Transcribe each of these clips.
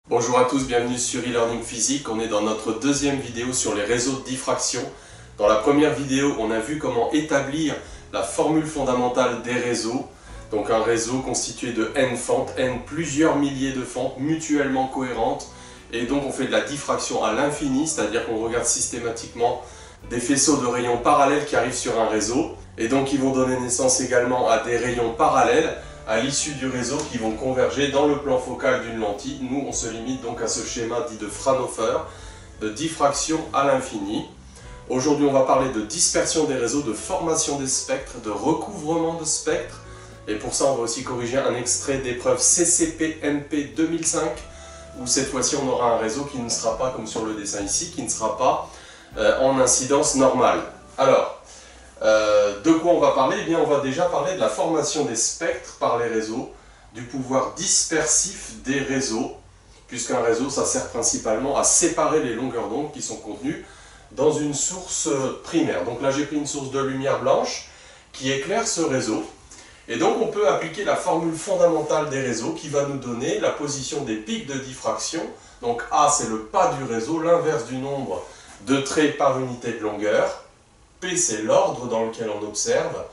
Bonjour à tous, bienvenue sur e-learning physique. On est dans notre deuxième vidéo sur les réseaux de diffraction. Dans la première vidéo, on a vu comment établir la formule fondamentale des réseaux. Donc un réseau constitué de n fentes, n plusieurs milliers de fentes mutuellement cohérentes. Et donc on fait de la diffraction à l'infini, c'est-à-dire qu'on regarde systématiquement des faisceaux de rayons parallèles qui arrivent sur un réseau. Et donc ils vont donner naissance également à des rayons parallèles à l'issue du réseau qui vont converger dans le plan focal d'une lentille. Nous, on se limite donc à ce schéma dit de Fraunhofer, de diffraction à l'infini. Aujourd'hui, on va parler de dispersion des réseaux, de formation des spectres, de recouvrement de spectres. Et pour ça, on va aussi corriger un extrait d'épreuve CCP-MP 2005, où cette fois-ci, on aura un réseau qui ne sera pas, comme sur le dessin ici, qui ne sera pas en incidence normale. Alors, de quoi on va parler? Eh bien, on va déjà parler de la formation des spectres par les réseaux, du pouvoir dispersif des réseaux, puisqu'un réseau, ça sert principalement à séparer les longueurs d'onde qui sont contenues dans une source primaire. Donc là, j'ai pris une source de lumière blanche qui éclaire ce réseau. Et donc, on peut appliquer la formule fondamentale des réseaux qui va nous donner la position des pics de diffraction. Donc A, c'est le pas du réseau, l'inverse du nombre de traits par unité de longueur. P, c'est l'ordre dans lequel on observe,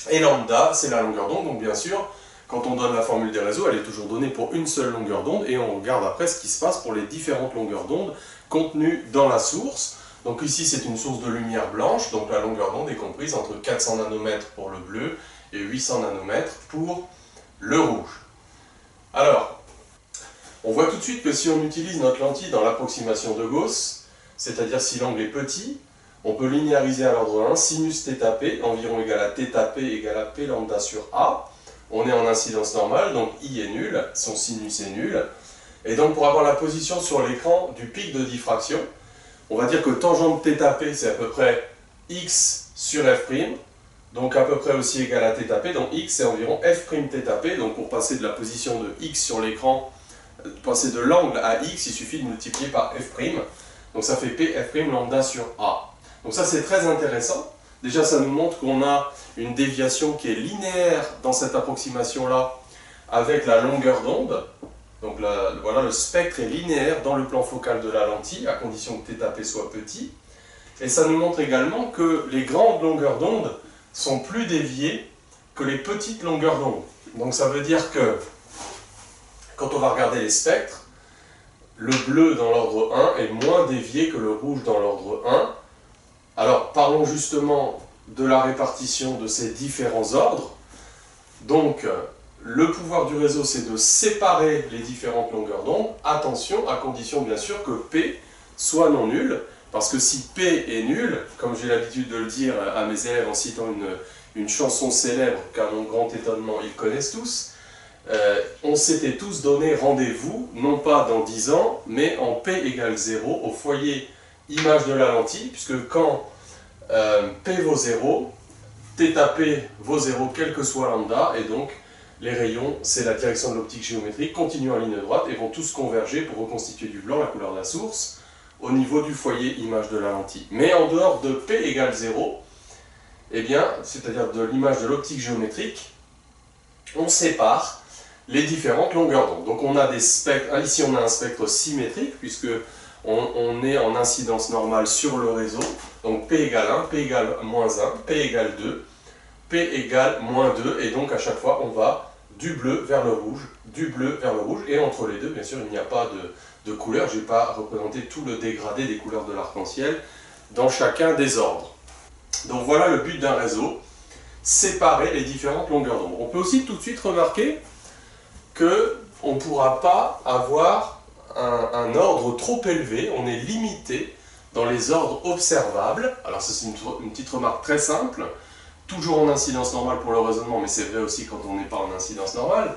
et lambda, c'est la longueur d'onde. Donc bien sûr, quand on donne la formule des réseaux, elle est toujours donnée pour une seule longueur d'onde, et on regarde après ce qui se passe pour les différentes longueurs d'onde contenues dans la source. Donc ici, c'est une source de lumière blanche, donc la longueur d'onde est comprise entre 400 nanomètres pour le bleu et 800 nanomètres pour le rouge. Alors, on voit tout de suite que si on utilise notre lentille dans l'approximation de Gauss, c'est-à-dire si l'angle est petit, on peut linéariser à l'ordre 1, sinus θp, environ égal à θp égale à p lambda sur A. On est en incidence normale, donc I est nul, son sinus est nul. Et donc pour avoir la position sur l'écran du pic de diffraction, on va dire que tangente θp, c'est à peu près x sur f', donc à peu près aussi égal à θp, donc x c'est environ f' θp. Donc pour passer de la position de x sur l'écran, passer de l'angle à x, il suffit de multiplier par f'. Donc ça fait p f' lambda sur A. Donc ça c'est très intéressant. Déjà ça nous montre qu'on a une déviation qui est linéaire dans cette approximation-là avec la longueur d'onde. Donc voilà, le spectre est linéaire dans le plan focal de la lentille, à condition que θp soit petit. Et ça nous montre également que les grandes longueurs d'onde sont plus déviées que les petites longueurs d'onde. Donc ça veut dire que quand on va regarder les spectres, le bleu dans l'ordre 1 est moins dévié que le rouge dans l'ordre 1. Alors, parlons justement de la répartition de ces différents ordres. Donc, le pouvoir du réseau, c'est de séparer les différentes longueurs d'onde. Attention, à condition bien sûr que P soit non nul, parce que si P est nul, comme j'ai l'habitude de le dire à mes élèves en citant une chanson célèbre, qu'à mon grand étonnement, ils connaissent tous, on s'était tous donné rendez-vous, non pas dans 10 ans, mais en P égale 0, au foyer image de la lentille, puisque quand P vaut 0, θp vaut 0 quel que soit lambda, et donc les rayons, c'est la direction de l'optique géométrique, continuent en ligne droite et vont tous converger pour reconstituer du blanc, la couleur de la source, au niveau du foyer image de la lentille. Mais en dehors de P égale 0, eh bien, c'est-à-dire de l'image de l'optique géométrique, on sépare les différentes longueurs d'onde. Donc on a des spectres, ici on a un spectre symétrique, puisque on est en incidence normale sur le réseau. Donc P égale 1, P égale moins 1, P égale 2, P égale moins 2, et donc à chaque fois on va du bleu vers le rouge, du bleu vers le rouge, et entre les deux, bien sûr, il n'y a pas de couleur. Je n'ai pas représenté tout le dégradé des couleurs de l'arc-en-ciel dans chacun des ordres. Donc voilà le but d'un réseau, séparer les différentes longueurs d'onde. On peut aussi tout de suite remarquer qu'on ne pourra pas avoir un ordre trop élevé, on est limité dans les ordres observables. Alors ça c'est une petite remarque très simple, toujours en incidence normale pour le raisonnement, mais c'est vrai aussi quand on n'est pas en incidence normale.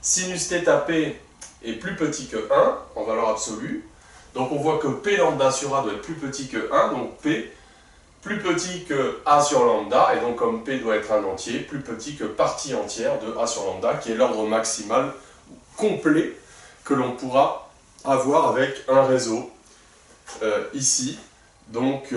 Sinus θp est plus petit que 1 en valeur absolue, donc on voit que P lambda sur A doit être plus petit que 1, donc P plus petit que A sur lambda, et donc comme P doit être un entier, plus petit que partie entière de A sur lambda, qui est l'ordre maximal complet que l'on pourra avoir avec un réseau ici, donc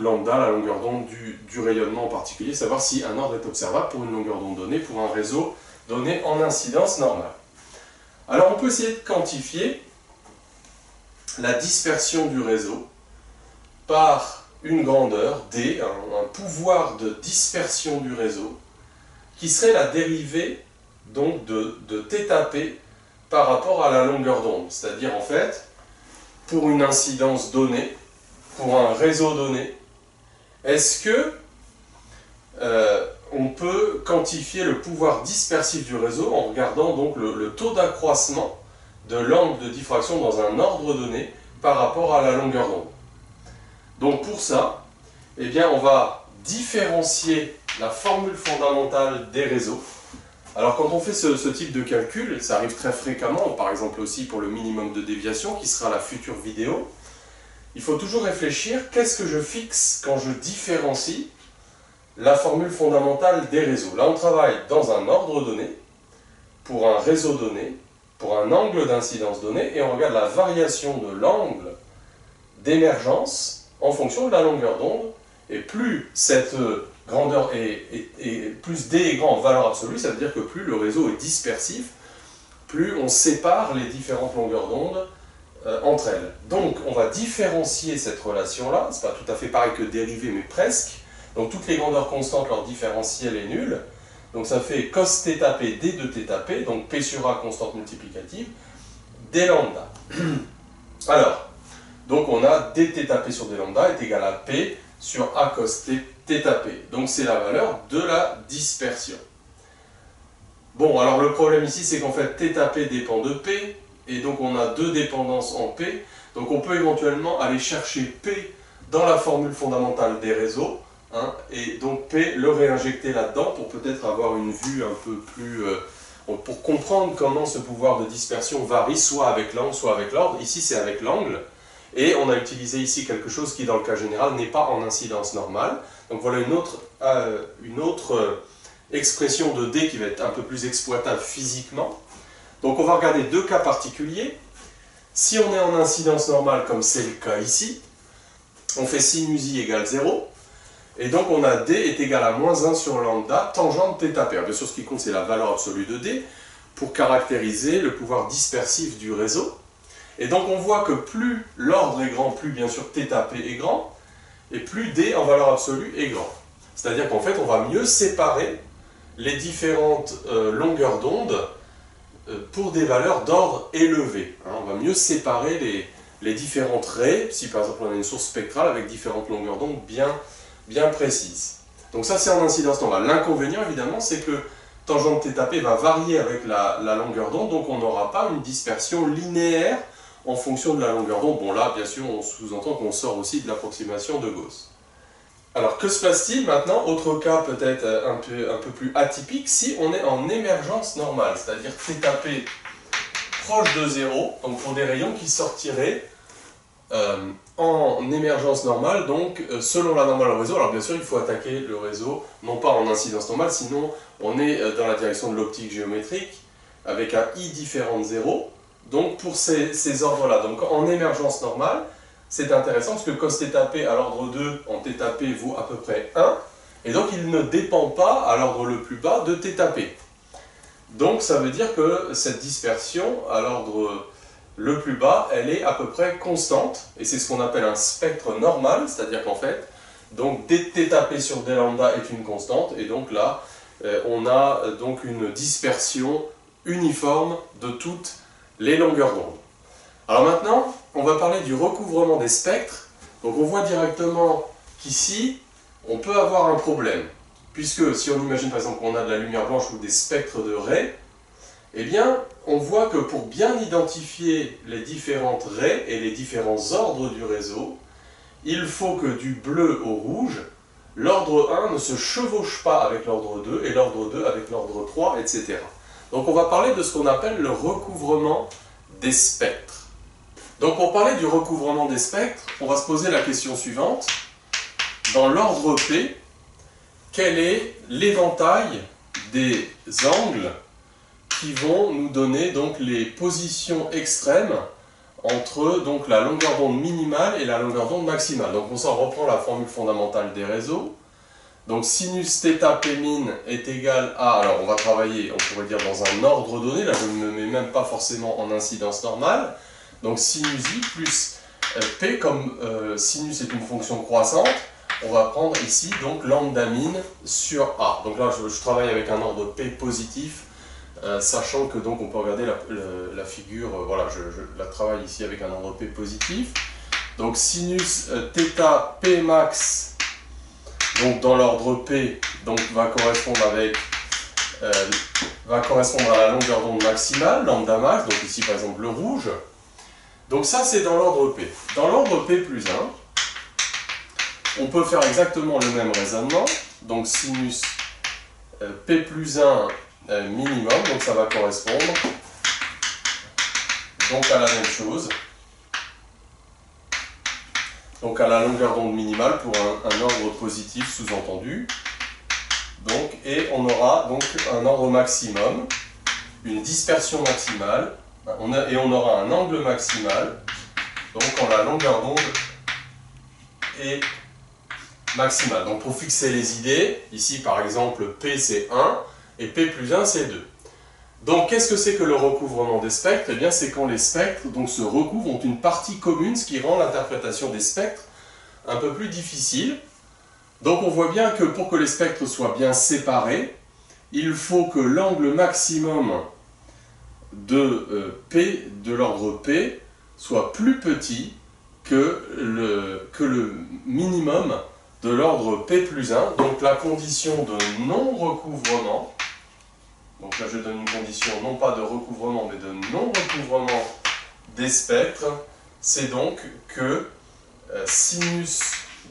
lambda, la longueur d'onde du rayonnement en particulier, savoir si un ordre est observable pour une longueur d'onde donnée, pour un réseau donné en incidence normale. Alors on peut essayer de quantifier la dispersion du réseau par une grandeur, D, un pouvoir de dispersion du réseau, qui serait la dérivée donc de θp par rapport à la longueur d'onde. C'est-à-dire en fait, pour une incidence donnée, pour un réseau donné, est-ce que on peut quantifier le pouvoir dispersif du réseau en regardant donc le taux d'accroissement de l'angle de diffraction dans un ordre donné par rapport à la longueur d'onde. Donc pour ça, eh bien, on va différencier la formule fondamentale des réseaux. Alors quand on fait ce type de calcul, ça arrive très fréquemment, par exemple aussi pour le minimum de déviation qui sera la future vidéo, il faut toujours réfléchir qu'est-ce que je fixe quand je différencie la formule fondamentale des réseaux. Là on travaille dans un ordre donné, pour un réseau donné, pour un angle d'incidence donné, et on regarde la variation de l'angle d'émergence en fonction de la longueur d'onde, et plus cette grandeur plus D est grand en valeur absolue, ça veut dire que plus le réseau est dispersif, plus on sépare les différentes longueurs d'onde entre elles. Donc on va différencier cette relation-là, c'est pas tout à fait pareil que dériver, mais presque. Donc toutes les grandeurs constantes, leur différentiel est nul. Donc ça fait cos θp d de θp, donc P sur A constante multiplicative, d lambda. Alors, donc on a d θp sur d lambda est égal à P sur A cos θp. Donc c'est la valeur de la dispersion. Bon, alors le problème ici, c'est qu'en fait θp dépend de P, et donc on a deux dépendances en P. Donc on peut éventuellement aller chercher P dans la formule fondamentale des réseaux, et donc P le réinjecter là-dedans pour peut-être avoir une vue un peu plus... pour comprendre comment ce pouvoir de dispersion varie, soit avec l'angle, soit avec l'ordre. Ici c'est avec l'angle, et on a utilisé ici quelque chose qui dans le cas général n'est pas en incidence normale. Donc voilà une autre expression de D qui va être un peu plus exploitable physiquement. Donc on va regarder deux cas particuliers. Si on est en incidence normale, comme c'est le cas ici, on fait sinus I égale 0, et donc on a D est égal à moins 1 sur lambda, tangente θp. Alors bien sûr, ce qui compte, c'est la valeur absolue de D, pour caractériser le pouvoir dispersif du réseau. Et donc on voit que plus l'ordre est grand, plus bien sûr θp est grand, et plus D en valeur absolue est grand. C'est-à-dire qu'en fait, on va mieux séparer les différentes longueurs d'onde pour des valeurs d'ordre élevé. On va mieux séparer les différentes raies, si par exemple on a une source spectrale avec différentes longueurs d'onde bien précises. Donc ça c'est en incidence normale. L'inconvénient évidemment c'est que tangente θp va varier avec la longueur d'onde, donc on n'aura pas une dispersion linéaire en fonction de la longueur d'onde. Bon là bien sûr on sous-entend qu'on sort aussi de l'approximation de Gauss. Alors que se passe-t-il maintenant? Autre cas peut-être un peu plus atypique, si on est en émergence normale, c'est-à-dire θp proche de 0, donc pour des rayons qui sortiraient en émergence normale, donc selon la normale au réseau. Alors bien sûr il faut attaquer le réseau, non pas en incidence normale, sinon on est dans la direction de l'optique géométrique, avec un I différent de 0, donc pour ces ordres-là. Donc en émergence normale, c'est intéressant parce que cos θp à l'ordre 2 en θp vaut à peu près 1, et donc il ne dépend pas à l'ordre le plus bas de θp. Donc ça veut dire que cette dispersion à l'ordre le plus bas, elle est à peu près constante, et c'est ce qu'on appelle un spectre normal, c'est-à-dire qu'en fait, donc d θp sur d lambda est une constante, et donc là, on a donc une dispersion uniforme de toutes les longueurs d'onde. Alors maintenant, on va parler du recouvrement des spectres. Donc on voit directement qu'ici, on peut avoir un problème. Puisque si on imagine par exemple qu'on a de la lumière blanche ou des spectres de raies, eh bien, on voit que pour bien identifier les différentes raies et les différents ordres du réseau, il faut que du bleu au rouge, l'ordre 1 ne se chevauche pas avec l'ordre 2 et l'ordre 2 avec l'ordre 3, etc. Donc on va parler de ce qu'on appelle le recouvrement des spectres. Donc pour parler du recouvrement des spectres, on va se poser la question suivante. Dans l'ordre P, quel est l'éventail des angles qui vont nous donner donc les positions extrêmes entre donc la longueur d'onde minimale et la longueur d'onde maximale. Donc on s'en reprend la formule fondamentale des réseaux. Donc sinus θ P min est égal à, alors on va travailler, on pourrait dire dans un ordre donné, là je ne me mets même pas forcément en incidence normale. Donc sinus I plus P, comme sinus est une fonction croissante, on va prendre ici donc lambda min sur A. Donc là je travaille avec un ordre P positif, sachant que donc on peut regarder la figure, voilà, je la travaille ici avec un ordre P positif. Donc sinus θ P max, donc dans l'ordre P, donc va correspondre à la longueur d'onde maximale, lambda max, donc ici par exemple le rouge. Donc ça c'est dans l'ordre P. Dans l'ordre P plus 1, on peut faire exactement le même raisonnement. Donc sinus P plus 1 minimum, donc ça va correspondre donc à la même chose. Donc à la longueur d'onde minimale pour un ordre positif sous-entendu. Donc, et on aura donc un ordre maximum, une dispersion maximale, et on aura un angle maximal, donc quand la longueur d'onde est maximale. Donc pour fixer les idées, ici par exemple P c'est 1 et P plus 1 c'est 2. Donc qu'est-ce que c'est que le recouvrement des spectres? Eh bien c'est quand les spectres donc, se recouvrent, ont une partie commune, ce qui rend l'interprétation des spectres un peu plus difficile. Donc on voit bien que pour que les spectres soient bien séparés, il faut que l'angle maximum de P, de l'ordre P, soit plus petit que le minimum de l'ordre P plus 1. Donc la condition de non-recouvrement, donc là je donne une condition non pas de recouvrement mais de non-recouvrement des spectres, c'est donc que sinus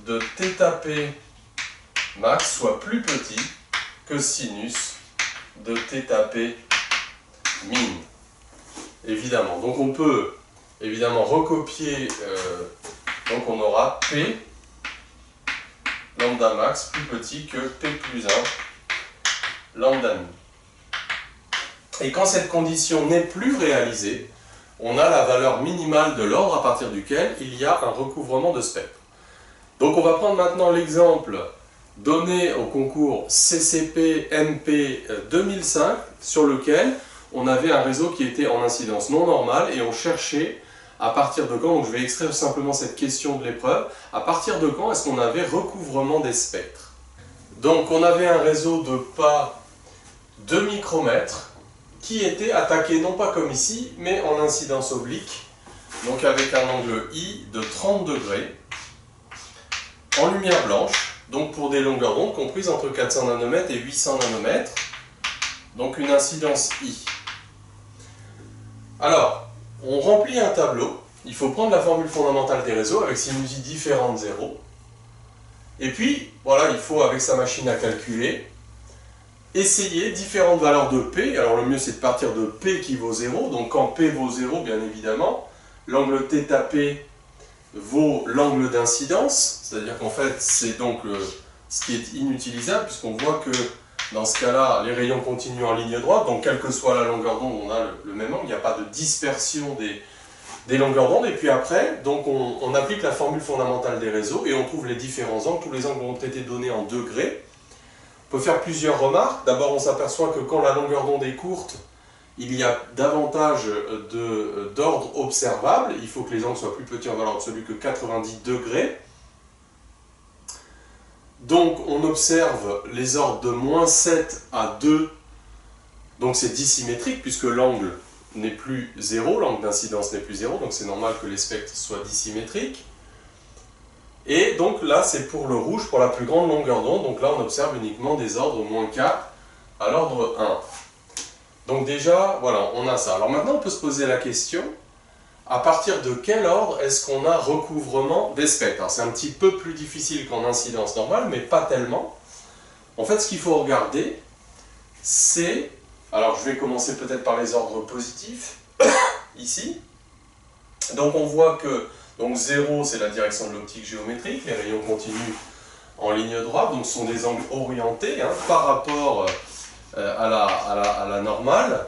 de θP max soit plus petit que sinus de θP min. Évidemment. Donc on peut évidemment recopier, donc on aura P lambda max plus petit que P plus 1 lambda min. Et quand cette condition n'est plus réalisée, on a la valeur minimale de l'ordre à partir duquel il y a un recouvrement de spectre. Donc on va prendre maintenant l'exemple donné au concours CCP MP 2005 sur lequel on avait un réseau qui était en incidence non normale et on cherchait à partir de quand, donc je vais extraire simplement cette question de l'épreuve, à partir de quand est-ce qu'on avait recouvrement des spectres. Donc on avait un réseau de pas 2 micromètres qui était attaqué non pas comme ici, mais en incidence oblique, donc avec un angle I de 30 degrés, en lumière blanche, donc pour des longueurs d'onde comprises entre 400 nanomètres et 800 nanomètres, donc une incidence I. Alors, on remplit un tableau, il faut prendre la formule fondamentale des réseaux avec sinus I différents de 0, et puis, voilà, il faut avec sa machine à calculer, essayer différentes valeurs de P. Alors le mieux c'est de partir de P qui vaut 0, donc quand P vaut 0, bien évidemment, l'angle θP vaut l'angle d'incidence, c'est-à-dire qu'en fait c'est donc ce qui est inutilisable, puisqu'on voit que dans ce cas-là, les rayons continuent en ligne droite, donc quelle que soit la longueur d'onde, on a le même angle, il n'y a pas de dispersion des longueurs d'onde, et puis après, donc on applique la formule fondamentale des réseaux, et on trouve les différents angles, tous les angles ont été donnés en degrés. On peut faire plusieurs remarques. D'abord, on s'aperçoit que quand la longueur d'onde est courte, il y a davantage d'ordre observable. Il faut que les angles soient plus petits en valeur absolue que 90 degrés. Donc, on observe les ordres de moins 7 à 2. Donc, c'est dissymétrique puisque l'angle n'est plus 0, l'angle d'incidence n'est plus 0. Donc, c'est normal que les spectres soient dissymétriques. Et donc là, c'est pour le rouge, pour la plus grande longueur d'onde. Donc là, on observe uniquement des ordres moins 4 à l'ordre 1. Donc déjà, voilà, on a ça. Alors maintenant, on peut se poser la question, à partir de quel ordre est-ce qu'on a recouvrement des spectres? Alors c'est un petit peu plus difficile qu'en incidence normale, mais pas tellement. En fait, ce qu'il faut regarder, c'est... Alors je vais commencer peut-être par les ordres positifs, ici. Donc on voit que... Donc 0, c'est la direction de l'optique géométrique, les rayons continuent en ligne droite, donc ce sont des angles orientés par rapport à la normale.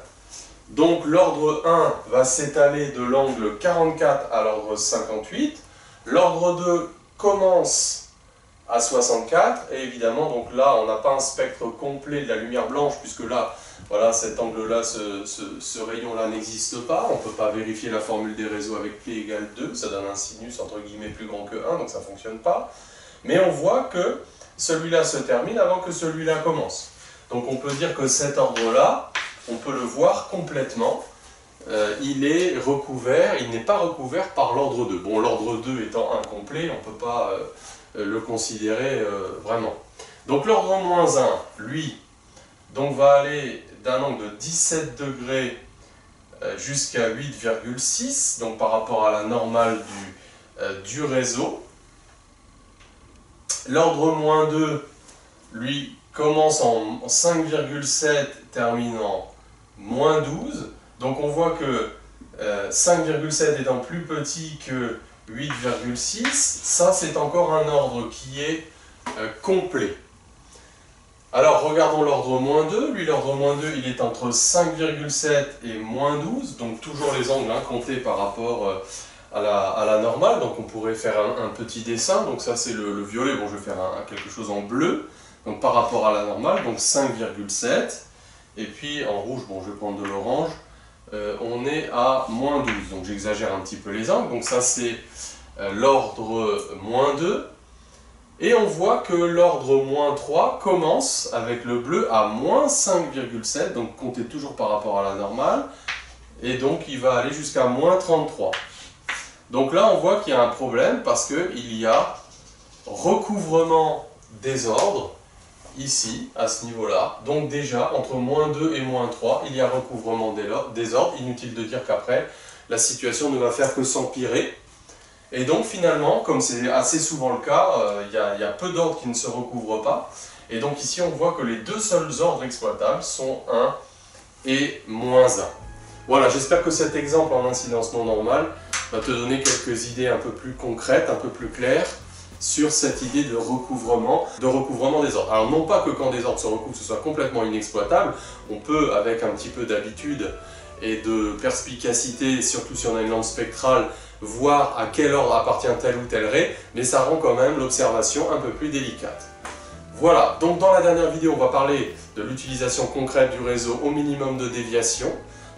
Donc l'ordre 1 va s'étaler de l'angle 44 à l'ordre 58. L'ordre 2 commence à 64, et évidemment, donc là, on n'a pas un spectre complet de la lumière blanche, puisque là, voilà, cet angle-là, ce rayon-là n'existe pas. On ne peut pas vérifier la formule des réseaux avec P égale 2, ça donne un sinus entre guillemets plus grand que 1, donc ça ne fonctionne pas. Mais on voit que celui-là se termine avant que celui-là commence. Donc on peut dire que cet ordre-là, on peut le voir complètement. Il est recouvert, il n'est pas recouvert par l'ordre 2. Bon, l'ordre 2 étant incomplet, on ne peut pas le considérer vraiment. Donc l'ordre -1, lui, donc, va aller d'un angle de 17 degrés jusqu'à 8,6, donc par rapport à la normale du réseau. L'ordre -2, lui, commence en 5,7, termine en -12. Donc on voit que 5,7 étant plus petit que 8,6, ça c'est encore un ordre qui est complet. Alors regardons l'ordre -2, lui l'ordre -2 il est entre 5,7 et -12, donc toujours les angles comptés par rapport à la normale, donc on pourrait faire un petit dessin, donc ça c'est le violet, bon je vais faire quelque chose en bleu, donc par rapport à la normale, donc 5,7, et puis en rouge, bon je vais prendre de l'orange, on est à -12, donc j'exagère un petit peu les angles, donc ça c'est l'ordre -2, et on voit que l'ordre -3 commence avec le bleu à -5,7, donc comptez toujours par rapport à la normale, et donc il va aller jusqu'à -33. Donc là on voit qu'il y a un problème parce qu'il y a recouvrement désordre, ici, à ce niveau-là. Donc déjà, entre -2 et -3, il y a recouvrement désordre. Inutile de dire qu'après, la situation ne va faire que s'empirer. Et donc finalement, comme c'est assez souvent le cas, il y a peu d'ordres qui ne se recouvrent pas. Et donc ici, on voit que les deux seuls ordres exploitables sont 1 et -1. Voilà, j'espère que cet exemple en incidence non normale va te donner quelques idées un peu plus concrètes, un peu plus claires sur cette idée de recouvrement des ordres. Alors non pas que quand des ordres se recouvrent, ce soit complètement inexploitable, on peut, avec un petit peu d'habitude et de perspicacité, surtout si on a une lampe spectrale, voir à quel ordre appartient tel ou tel ray, mais ça rend quand même l'observation un peu plus délicate. Voilà, donc dans la dernière vidéo, on va parler de l'utilisation concrète du réseau au minimum de déviation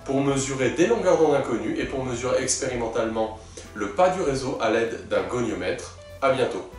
pour mesurer des longueurs d'onde inconnues et pour mesurer expérimentalement le pas du réseau à l'aide d'un goniomètre. À bientôt.